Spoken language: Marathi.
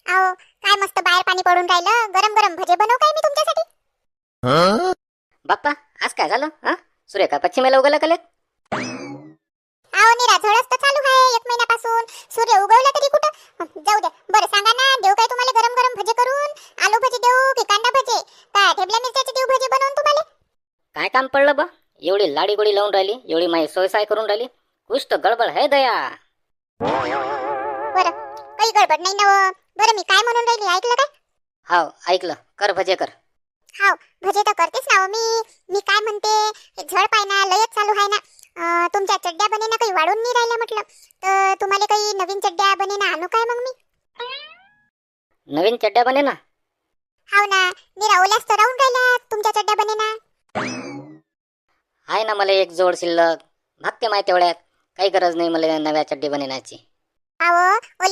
आओ काय मस्त बाहेर पाणी पडून राहिलं, गरम गरम भजे बनवू काय मी तुमच्यासाठी? बाप्पा, आज काय झालं? सूर्य का पश्चिमेला उगवला कलेत? आओ निराझळच तर चालू आहे 1 महिन्यापासून. सूर्य उगवला तरी कुठं? जाऊ द्या. बरं सांगा ना, देऊ काय तुम्हाला गरम गरम भजे करून? आलू भजे देऊ की कांदा भजे? काय ठेबल्या मिरच्याचे देऊ भजे बनवून तुम्हाला? काय काम पडलं बा? एवढी लाडी गोडी लावून राहिली, एवढी माई सोयसाय करून राहिली. कुछ तो गडबड है दया. बरं काही गडबड नाही ना हो. बरं मी काय म्हणून राहिली ऐकलं काय? हाव, ऐकलं. कर भजे कर. हाव भजे तर करतेच ना हो मी काय म्हणते, हे झड पाय ना लयच चालू आहे ना. तुमच्या चड्ड्या बने ना काही वाढून नाही राहिल्या म्हटलं, तर तुम्हाला काही नवीन चड्ड्या बने ना आणू काय मग मी? नवीन चड्ड्या बने ना? हाव ना, निरा ओल्याच तर राहून राहिल्या तुमच्या चड्ड्या बने ना. आहे ना मला एक जोड शिल्लक. भागते माय तेवढ्यात. काही गरज नाही मला नव्या चड्डी बनवण्याची. अहो